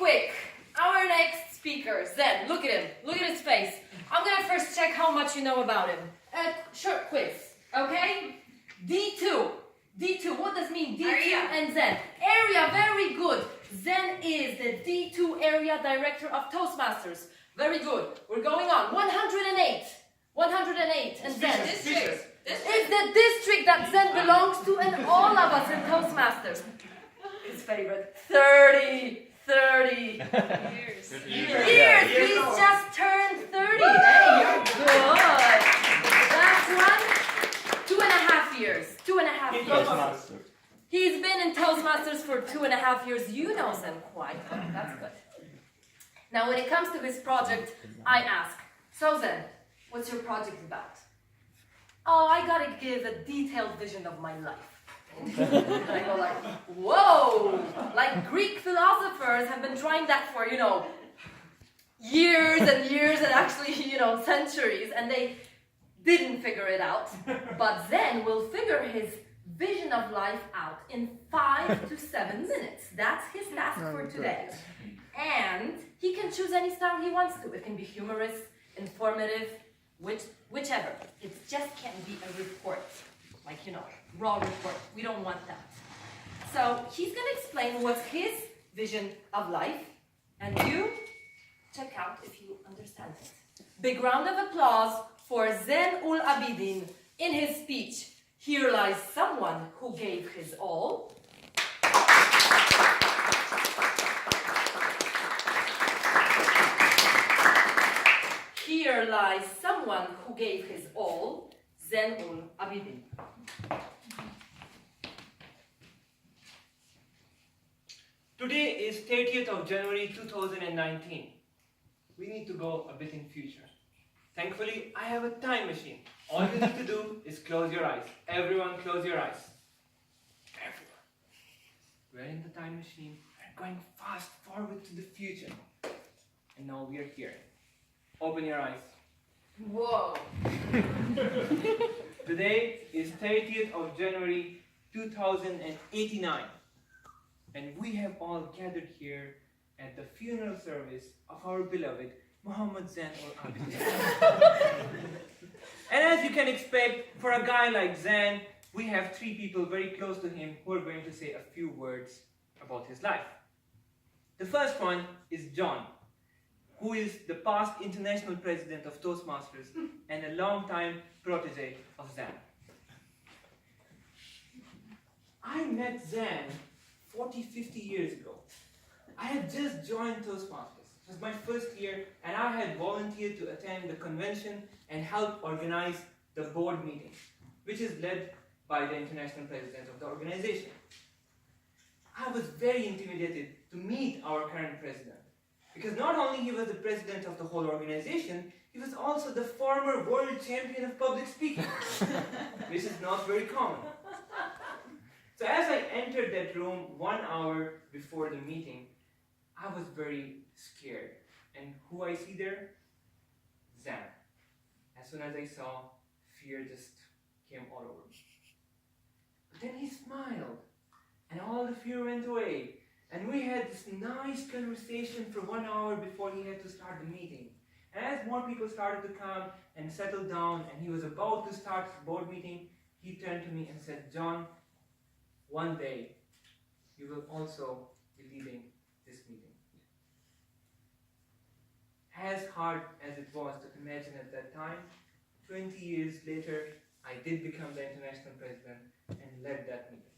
quick. Our next speaker, Zen. Look at him. Look at his face. I'm gonna first check how much you know about him. A short quiz, okay? D2. D2, what does mean D2 Area. and Zen? Area, very good. Zen is the D2 area director of Toastmasters. Very good. We're going on. 108. 108 and Zen. District. It's the district that Zen belongs to and all of us in Toastmasters. His favorite. 30. 30. Years. Years. He's just turned 30. Hey, you're good. Last one. 2.5 years. 2.5 years. He's been in Toastmasters for 2.5 years. You know Zen quite well. That's good. Now, when it comes to his project, I ask, so Zen, what's your project about? Oh, I gotta give a detailed vision of my life. And I go like, whoa! Like Greek philosophers have been trying that for, years and years and actually, centuries, and they didn't figure it out. But Zen will figure his vision of life out in 5 to 7 minutes. That's his task for today. And he can choose any style he wants to. It can be humorous, informative, whichever. It just can't be a report, like, raw report. We don't want that. So he's going to explain what's his vision of life, and you check out if you understand it. Big round of applause for Zen Ul Abidin in his speech. Here lies someone who gave his all. Here lies someone who gave his all, Zen Ul Abidin. Today is 30th of January 2019. We need to go a bit in future. Thankfully, I have a time machine. All you need to do is close your eyes. Everyone close your eyes. Everyone. We're in the time machine. We're going fast forward to the future. And now we are here. Open your eyes. Whoa. Today is 30th of January 2089. And we have all gathered here at the funeral service of our beloved Muhammad Zen Ul Abidin. And as you can expect, for a guy like Zen, we have 3 people very close to him who are going to say a few words about his life. The first one is John, who is the past international president of Toastmasters and a long-time protege of Zen. I met Zen 40-50 years ago. I had just joined Toastmasters. It was my first year, and I had volunteered to attend the convention and help organize the board meeting, which is led by the international president of the organization. I was very intimidated to meet our current president, because not only he was the president of the whole organization, he was also the former world champion of public speaking, which is not very common. So as I entered that room 1 hour before the meeting, I was very scared. And who I see there? Zen. As soon as I saw, fear just came all over me. But then he smiled, and all the fear went away. And we had this nice conversation for 1 hour before he had to start the meeting. And as more people started to come and settle down, and he was about to start the board meeting, he turned to me and said, "John, one day you will also be leading this meeting." As hard as it was to imagine at that time, 20 years later, I did become the international president and led that meeting.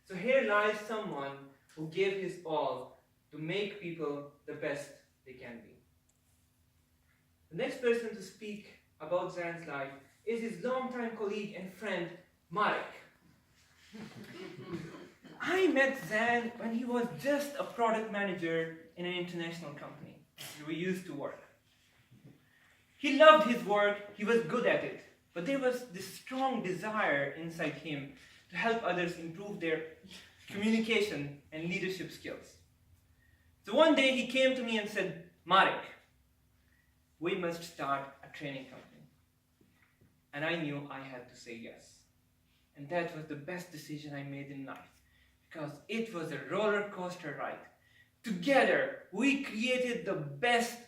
So here lies someone who gave his all to make people the best they can be. The next person to speak about Zan's life is his longtime colleague and friend, Marek. I met Zan when he was just a product manager in an international company. We used to work. He loved his work, he was good at it, but there was this strong desire inside him to help others improve their communication and leadership skills. So one day he came to me and said, "Marek, we must start a training company." And I knew I had to say yes. And that was the best decision I made in life, because it was a roller coaster ride. Together, we created the best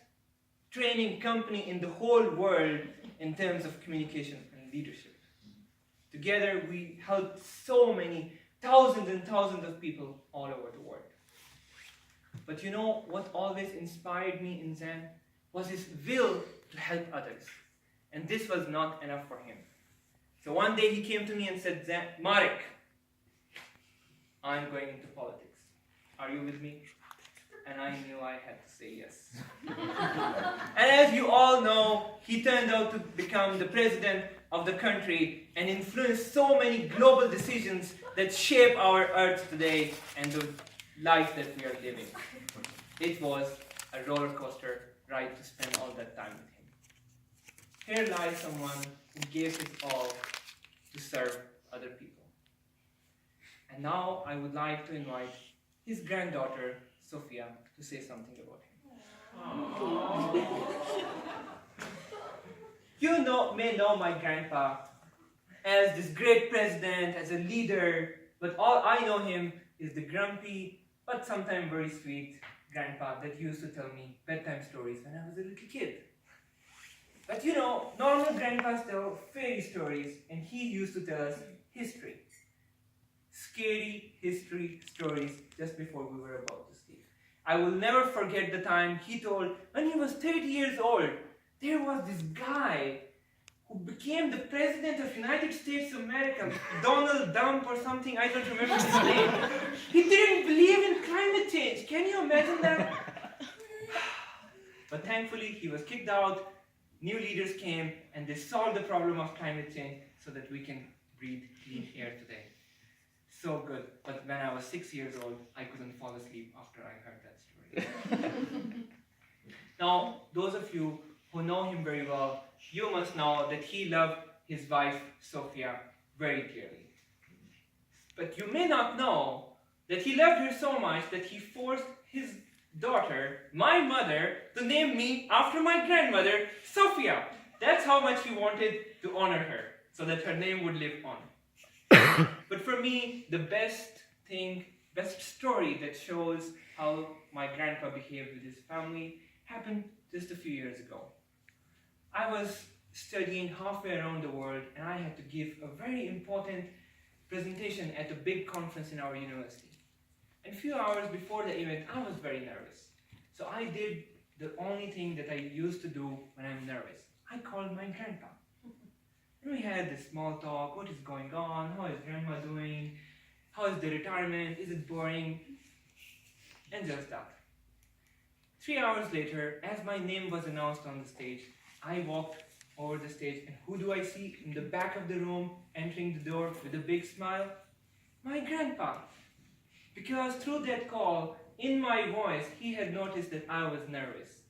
training company in the whole world in terms of communication and leadership. Together, we helped so many thousands and thousands of people all over the world. But you know what always inspired me in Zen was his will to help others. And this was not enough for him. So one day he came to me and said, Marek, I'm going into politics. Are you with me? And I knew I had to say yes. And as you all know, he turned out to become the president of the country and influence so many global decisions that shape our earth today and the life that we are living. It was a roller coaster ride to spend all that time with him. Here lies someone who gave his all to serve other people. And now I would like to invite his granddaughter, Sophia, to say something about him. You may know my grandpa as this great president, as a leader, but all I know him is the grumpy, but sometimes very sweet grandpa that used to tell me bedtime stories when I was a little kid. But you know, normal grandpas tell fairy stories, and he used to tell us history. Scary history stories just before we were about to sleep. I will never forget the time he told when he was 30 years old, there was this guy who became the president of United States of America, Donald Trump or something, I don't remember his name. He didn't believe in climate change. Can you imagine that? But thankfully, he was kicked out, new leaders came, and they solved the problem of climate change so that we can breathe clean air today. So good. But when I was 6 years old, I couldn't fall asleep after I heard that story. Now, those of you who know him very well, you must know that he loved his wife, Sophia, very dearly. But you may not know that he loved her so much that he forced his daughter, my mother, to name me after my grandmother, Sophia. That's how much he wanted to honor her, so that her name would live on. But for me, the best story that shows how my grandpa behaved with his family happened just a few years ago. I was studying halfway around the world, and I had to give a very important presentation at a big conference in our university. And a few hours before the event, I was very nervous. So I did the only thing that I used to do when I'm nervous. I called my grandpa. And we had this small talk. What is going on? How is grandma doing? How is the retirement? Is it boring? And just that. 3 hours later, as my name was announced on the stage, I walked over the stage, and who do I see in the back of the room, entering the door with a big smile? My grandpa. Because through that call, in my voice, he had noticed that I was nervous.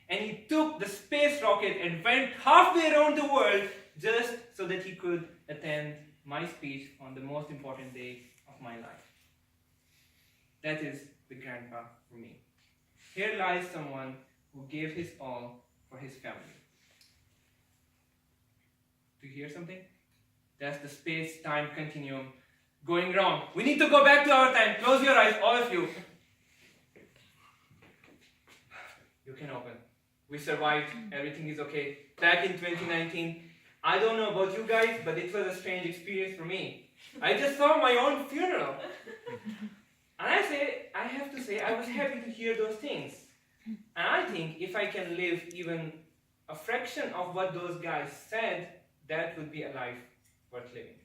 And he took the space rocket and went halfway around the world just so that he could attend my speech on the most important day of my life. That is the grandpa for me. Here lies someone who gave his all for his family. Do you hear something? That's the space-time continuum going wrong. We need to go back to our time. Close your eyes, all of you. You can open. We survived. Everything is okay. Back in 2019, I don't know about you guys, but it was a strange experience for me. I just saw my own funeral. And I have to say, I was happy to hear those things. And I think if I can live even a fraction of what those guys said, that would be a life worth living.